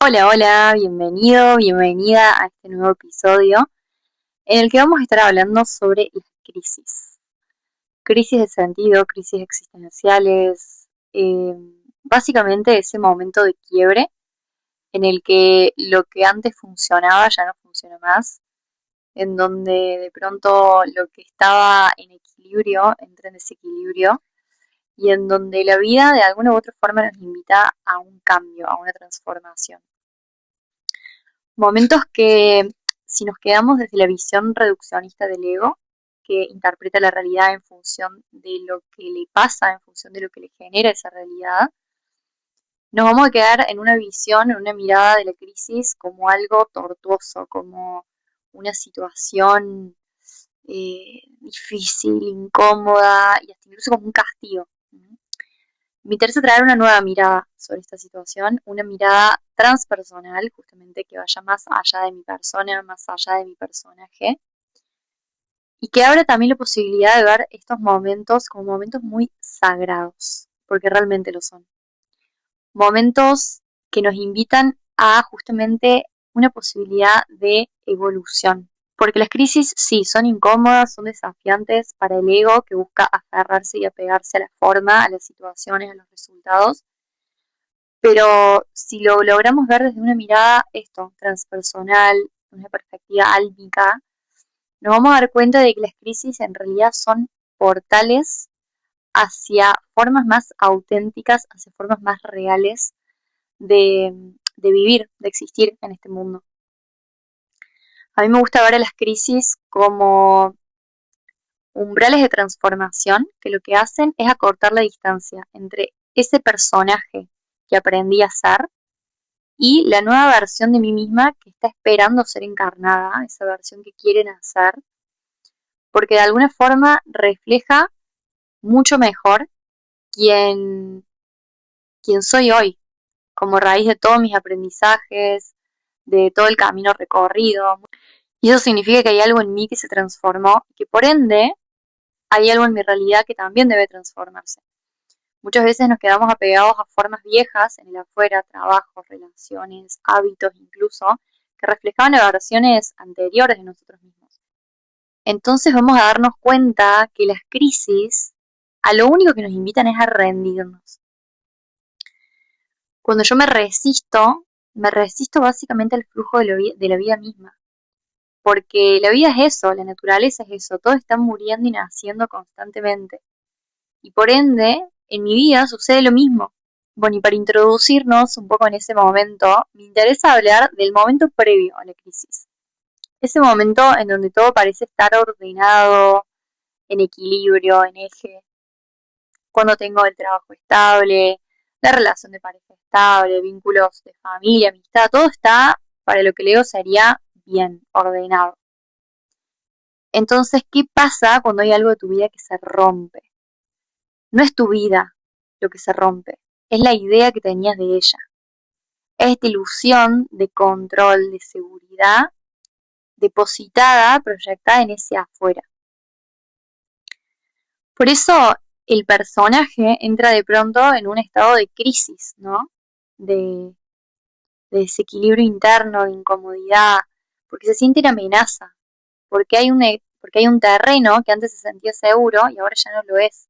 Hola, hola, bienvenido, bienvenida a este nuevo episodio en el que vamos a estar hablando sobre las crisis. Crisis de sentido, crisis existenciales, básicamente ese momento de quiebre en el que lo que antes funcionaba ya no funciona más, en donde de pronto lo que estaba en equilibrio entra en desequilibrio y en donde la vida de alguna u otra forma nos invita a un cambio, a una transformación. Momentos que, si nos quedamos desde la visión reduccionista del ego, que interpreta la realidad en función de lo que le pasa, en función de lo que le genera esa realidad, nos vamos a quedar en una visión, en una mirada de la crisis como algo tortuoso, como una situación difícil, incómoda y hasta incluso como un castigo. Me interesa traer una nueva mirada sobre esta situación, una mirada transpersonal, justamente que vaya más allá de mi persona, más allá de mi personaje, y que abra también la posibilidad de ver estos momentos como momentos muy sagrados, porque realmente lo son. Momentos que nos invitan a justamente una posibilidad de evolución. Porque las crisis sí son incómodas, son desafiantes para el ego que busca aferrarse y apegarse a la forma, a las situaciones, a los resultados. Pero si lo logramos ver desde una mirada transpersonal, una perspectiva álmica, nos vamos a dar cuenta de que las crisis en realidad son portales hacia formas más auténticas, hacia formas más reales de vivir, de existir en este mundo. A mí me gusta ver a las crisis como umbrales de transformación que lo que hacen es acortar la distancia entre ese personaje que aprendí a ser y la nueva versión de mí misma que está esperando ser encarnada, esa versión que quieren hacer, porque de alguna forma refleja mucho mejor quién, quién soy hoy, como raíz de todos mis aprendizajes, de todo el camino recorrido. Y eso significa que hay algo en mí que se transformó y que por ende hay algo en mi realidad que también debe transformarse. Muchas veces nos quedamos apegados a formas viejas en el afuera, trabajos, relaciones, hábitos incluso, que reflejaban versiones anteriores de nosotros mismos. Entonces vamos a darnos cuenta que las crisis a lo único que nos invitan es a rendirnos. Cuando yo me resisto básicamente al flujo de la vida misma. Porque la vida es eso, la naturaleza es eso, todo está muriendo y naciendo constantemente. Y por ende, en mi vida sucede lo mismo. Bueno, y para introducirnos un poco en ese momento, me interesa hablar del momento previo a la crisis. Ese momento en donde todo parece estar ordenado, en equilibrio, en eje. Cuando tengo el trabajo estable, la relación de pareja estable, vínculos de familia, amistad, todo está para lo que leo sería bien, ordenado. Entonces, ¿qué pasa cuando hay algo de tu vida que se rompe? No es tu vida lo que se rompe, es la idea que tenías de ella. Es esta ilusión de control, de seguridad, depositada, proyectada en ese afuera. Por eso el personaje entra de pronto en un estado de crisis, ¿no? De, de desequilibrio interno, de incomodidad, porque se siente en amenaza, porque hay un terreno que antes se sentía seguro y ahora ya no lo es.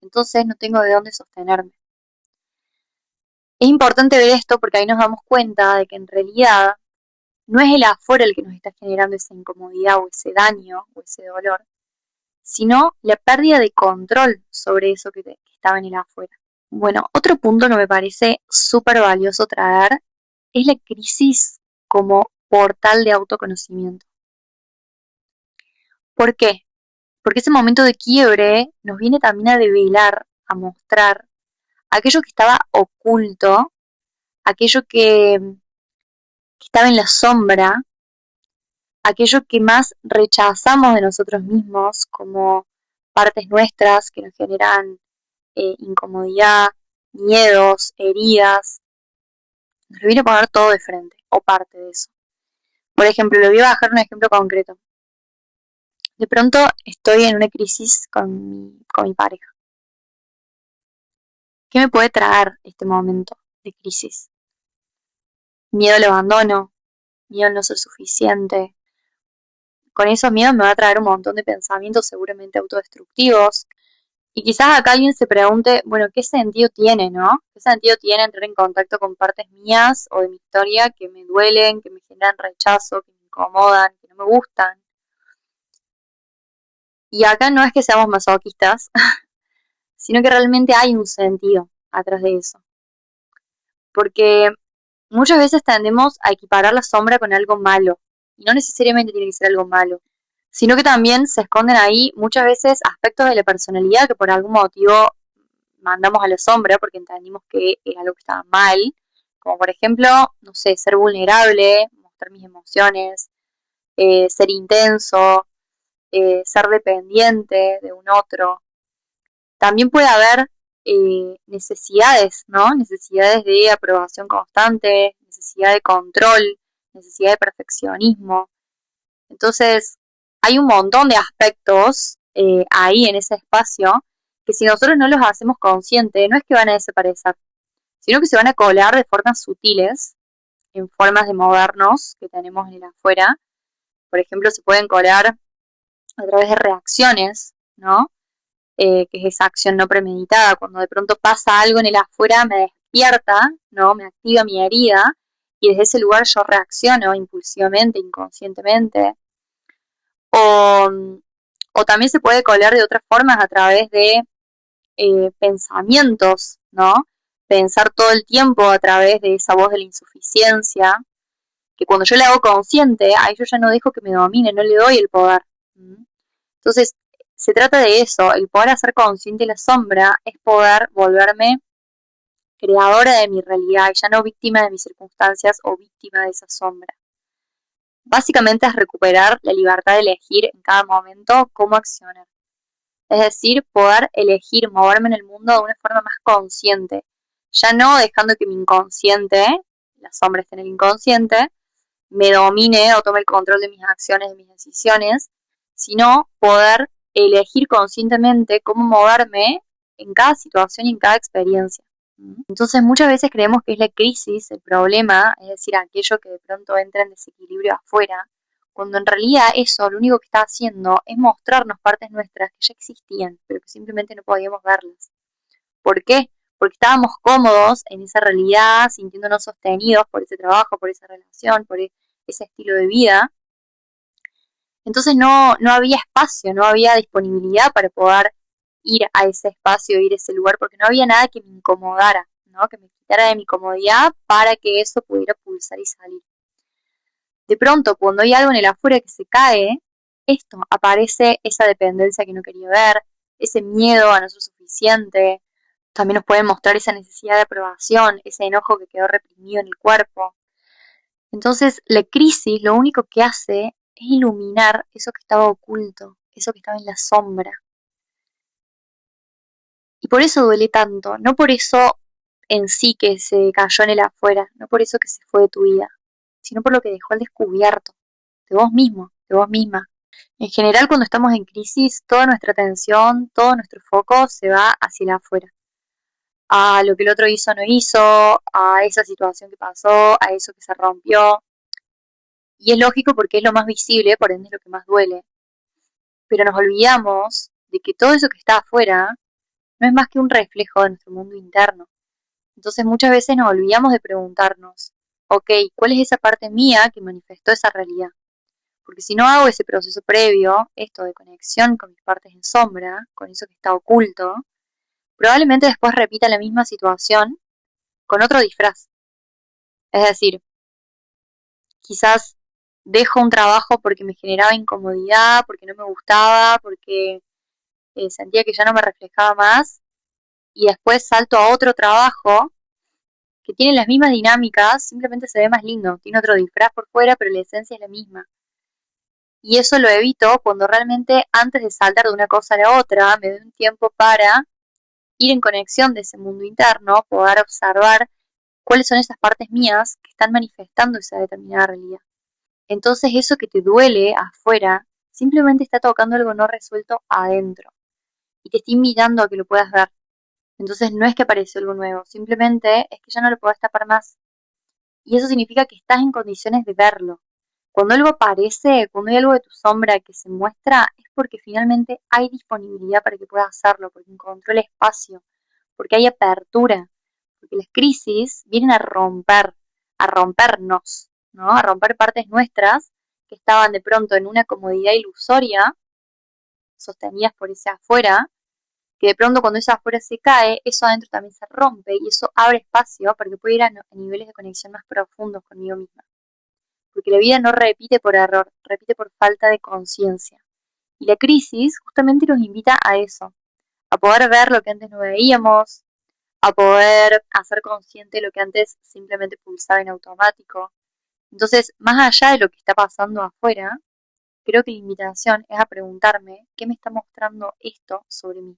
Entonces no tengo de dónde sostenerme. Es importante ver esto porque ahí nos damos cuenta de que en realidad no es el afuera el que nos está generando esa incomodidad o ese daño o ese dolor, sino la pérdida de control sobre eso que estaba en el afuera. Bueno, otro punto que me parece súper valioso traer es la crisis como portal de autoconocimiento. ¿Por qué? Porque ese momento de quiebre nos viene también a develar, a mostrar aquello que estaba oculto, aquello que estaba en la sombra, aquello que más rechazamos de nosotros mismos como partes nuestras que nos generan incomodidad, miedos, heridas. Nos lo viene a poner todo de frente, o parte de eso. Por ejemplo, le voy a bajar un ejemplo concreto. De pronto estoy en una crisis con mi pareja. ¿Qué me puede traer este momento de crisis? miedo al abandono, miedo al no ser suficiente. Con esos miedos me va a traer un montón de pensamientos seguramente autodestructivos. Y quizás acá alguien se pregunte, bueno, ¿qué sentido tiene, no? ¿Qué sentido tiene entrar en contacto con partes mías o de mi historia que me duelen, que me generan rechazo, que me incomodan, que no me gustan? Y acá no es que seamos masoquistas, sino que realmente hay un sentido atrás de eso. Porque muchas veces tendemos a equiparar la sombra con algo malo. Y no necesariamente tiene que ser algo malo, sino que también se esconden ahí muchas veces aspectos de la personalidad que por algún motivo mandamos a la sombra porque entendimos que era algo que estaba mal, como por ejemplo, no sé, ser vulnerable, mostrar mis emociones, ser intenso, ser dependiente de un otro. También puede haber necesidades, ¿no? Necesidades de aprobación constante, necesidad de control, necesidad de perfeccionismo. Entonces, hay un montón de aspectos ahí en ese espacio que si nosotros no los hacemos conscientes, no es que van a desaparecer, sino que se van a colar de formas sutiles, en formas de movernos que tenemos en el afuera. Por ejemplo, se pueden colar a través de reacciones, ¿no? Que es esa acción no premeditada, cuando de pronto pasa algo en el afuera, me despierta, ¿no? Me activa mi herida y desde ese lugar yo reacciono impulsivamente, inconscientemente. O, o también se puede colar de otras formas a través de pensamientos, ¿no? Pensar todo el tiempo a través de esa voz de la insuficiencia, que cuando yo le hago consciente, a ello ya no dejo que me domine, no le doy el poder. Entonces, se trata de eso, el poder hacer consciente la sombra es poder volverme creadora de mi realidad y ya no víctima de mis circunstancias o víctima de esa sombra. Básicamente es recuperar la libertad de elegir en cada momento cómo accionar. Es decir, poder elegir moverme en el mundo de una forma más consciente, ya no dejando que mi inconsciente, la sombra esté en el inconsciente, me domine o tome el control de mis acciones, de mis decisiones, sino poder elegir conscientemente cómo moverme en cada situación y en cada experiencia. Entonces muchas veces creemos que es la crisis el problema, es decir, aquello que de pronto entra en desequilibrio afuera, cuando en realidad eso lo único que está haciendo es mostrarnos partes nuestras que ya existían, pero que simplemente no podíamos verlas. ¿Por qué? Porque estábamos cómodos en esa realidad, sintiéndonos sostenidos por ese trabajo, por esa relación, por ese estilo de vida. Entonces no había espacio, no había disponibilidad para poder ir a ese espacio, ir a ese lugar, porque no había nada que me incomodara, ¿no? Que me quitara de mi comodidad para que eso pudiera pulsar y salir. De pronto, cuando hay algo en el afuera que se cae, esto aparece esa dependencia que no quería ver, ese miedo a no ser suficiente, también nos pueden mostrar esa necesidad de aprobación, ese enojo que quedó reprimido en el cuerpo. Entonces, la crisis lo único que hace es iluminar eso que estaba oculto, eso que estaba en la sombra. Y por eso duele tanto, no por eso en sí que se cayó en el afuera, no por eso que se fue de tu vida, sino por lo que dejó al descubierto, de vos mismo, de vos misma. En general, cuando estamos en crisis, toda nuestra atención, todo nuestro foco se va hacia el afuera. A lo que el otro hizo o no hizo, a esa situación que pasó, a eso que se rompió. Y es lógico porque es lo más visible, por ende es lo que más duele. Pero nos olvidamos de que todo eso que está afuera no es más que un reflejo de nuestro mundo interno. Entonces muchas veces nos olvidamos de preguntarnos, ok, ¿cuál es esa parte mía que manifestó esa realidad? Porque si no hago ese proceso previo, esto de conexión con mis partes en sombra, con eso que está oculto, probablemente después repita la misma situación con otro disfraz. Es decir, quizás dejo un trabajo porque me generaba incomodidad, porque no me gustaba, porque sentía que ya no me reflejaba más, y después salto a otro trabajo que tiene las mismas dinámicas, simplemente se ve más lindo, tiene otro disfraz por fuera, pero la esencia es la misma. Y eso lo evito cuando realmente antes de saltar de una cosa a la otra, me doy un tiempo para ir en conexión de ese mundo interno, poder observar cuáles son esas partes mías que están manifestando esa determinada realidad. Entonces eso que te duele afuera, simplemente está tocando algo no resuelto adentro y te está invitando a que lo puedas ver. Entonces no es que apareció algo nuevo, simplemente es que ya no lo podés tapar más. Y eso significa que estás en condiciones de verlo. Cuando algo aparece, cuando hay algo de tu sombra que se muestra, es porque finalmente hay disponibilidad para que puedas hacerlo, porque encontró el espacio, porque hay apertura, porque las crisis vienen a rompernos, ¿no? A romper partes nuestras que estaban de pronto en una comodidad ilusoria, sostenidas por ese afuera, que de pronto cuando eso afuera se cae, eso adentro también se rompe y eso abre espacio para que pueda ir a niveles de conexión más profundos conmigo misma. Porque la vida no repite por error, repite por falta de conciencia. Y la crisis justamente nos invita a eso, a poder ver lo que antes no veíamos, a poder hacer consciente lo que antes simplemente pulsaba en automático. Entonces, más allá de lo que está pasando afuera, creo que la invitación es a preguntarme qué me está mostrando esto sobre mí.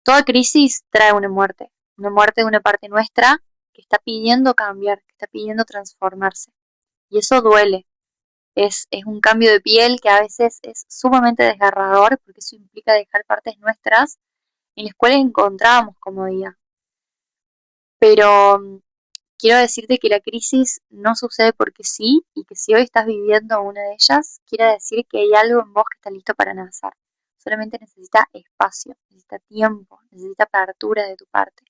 Toda crisis trae una muerte de una parte nuestra que está pidiendo cambiar, que está pidiendo transformarse. Y eso duele. Es un cambio de piel que a veces es sumamente desgarrador porque eso implica dejar partes nuestras en las cuales encontrábamos comodidad. Pero quiero decirte que la crisis no sucede porque sí y que si hoy estás viviendo una de ellas, quiere decir que hay algo en vos que está listo para nacer. Solamente necesita espacio, necesita tiempo, necesita apertura de tu parte.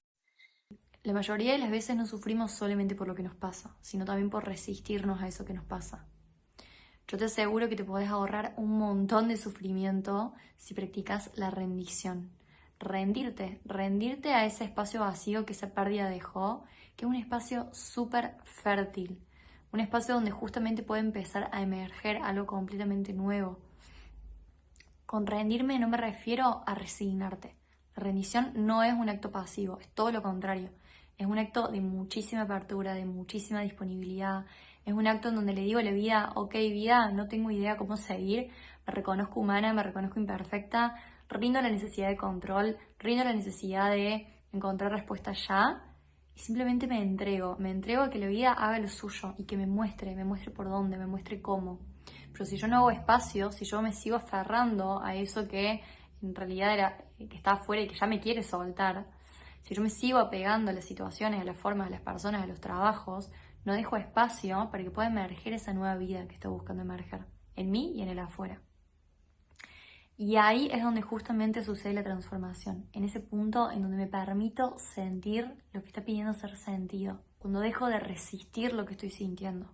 La mayoría de las veces no sufrimos solamente por lo que nos pasa, sino también por resistirnos a eso que nos pasa. Yo te aseguro que te podés ahorrar un montón de sufrimiento si practicas la rendición. Rendirte a ese espacio vacío que esa pérdida dejó, que es un espacio súper fértil, un espacio donde justamente puede empezar a emerger algo completamente nuevo. Con rendirme no me refiero a resignarte. La rendición no es un acto pasivo, es todo lo contrario. Es un acto de muchísima apertura, de muchísima disponibilidad. Es un acto en donde le digo a la vida, ok vida, no tengo idea cómo seguir, me reconozco humana, me reconozco imperfecta, rindo la necesidad de control, rindo la necesidad de encontrar respuestas ya y simplemente me entrego a que la vida haga lo suyo y que me muestre por dónde, me muestre cómo. Pero si yo no hago espacio, si yo me sigo aferrando a eso que en realidad era, que está afuera y que ya me quiere soltar, si yo me sigo apegando a las situaciones, a las formas, a las personas, a los trabajos, no dejo espacio para que pueda emerger esa nueva vida que estoy buscando emerger, en mí y en el afuera. Y ahí es donde justamente sucede la transformación, en ese punto en donde me permito sentir lo que está pidiendo ser sentido, cuando dejo de resistir lo que estoy sintiendo.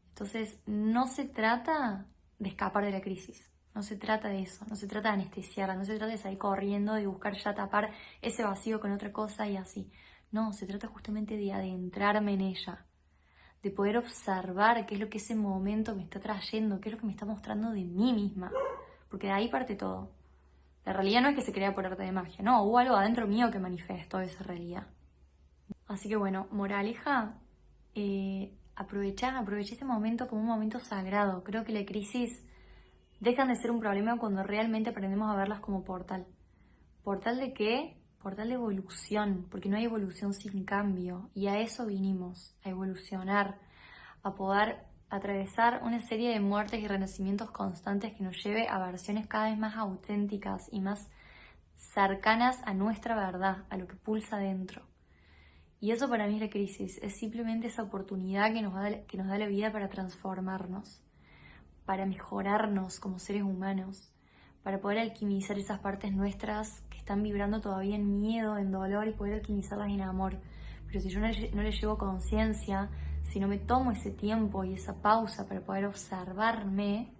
Entonces, no se trata de escapar de la crisis, no se trata de eso, no se trata de anestesiarla, no se trata de salir corriendo, de buscar ya tapar ese vacío con otra cosa y así. No, se trata justamente de adentrarme en ella, de poder observar qué es lo que ese momento me está trayendo, qué es lo que me está mostrando de mí misma, porque de ahí parte todo. La realidad no es que se crea por arte de magia, no, hubo algo adentro mío que manifestó esa realidad. Así que bueno, moraleja, aprovecha ese momento como un momento sagrado. Creo que la crisis dejan de ser un problema cuando realmente aprendemos a verlas como portal. ¿Portal de qué? Portal de evolución, porque no hay evolución sin cambio. Y a eso vinimos, a evolucionar, a poder atravesar una serie de muertes y renacimientos constantes que nos lleve a versiones cada vez más auténticas y más cercanas a nuestra verdad, a lo que pulsa dentro. Y eso para mí es la crisis, es simplemente esa oportunidad que nos da la vida para transformarnos, para mejorarnos como seres humanos, para poder alquimizar esas partes nuestras que están vibrando todavía en miedo, en dolor y poder alquimizarlas en amor. Pero si yo no le llevo conciencia, si no me tomo ese tiempo y esa pausa para poder observarme,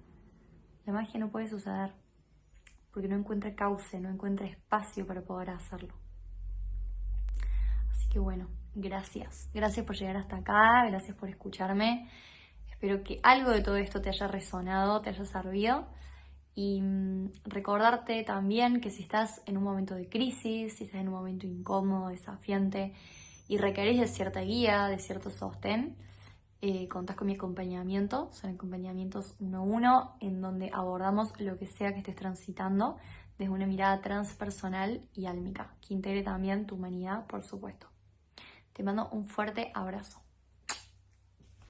la magia no puede suceder, porque no encuentra cauce, no encuentra espacio para poder hacerlo. Así que bueno, gracias. Gracias por llegar hasta acá, gracias por escucharme. Espero que algo de todo esto te haya resonado, te haya servido. Y recordarte también que si estás en un momento de crisis, si estás en un momento incómodo, desafiante y requerís de cierta guía, de cierto sostén, contás con mi acompañamiento. Son acompañamientos 1 a 1 en donde abordamos lo que sea que estés transitando desde una mirada transpersonal y álmica, que integre también tu humanidad, por supuesto. Te mando un fuerte abrazo.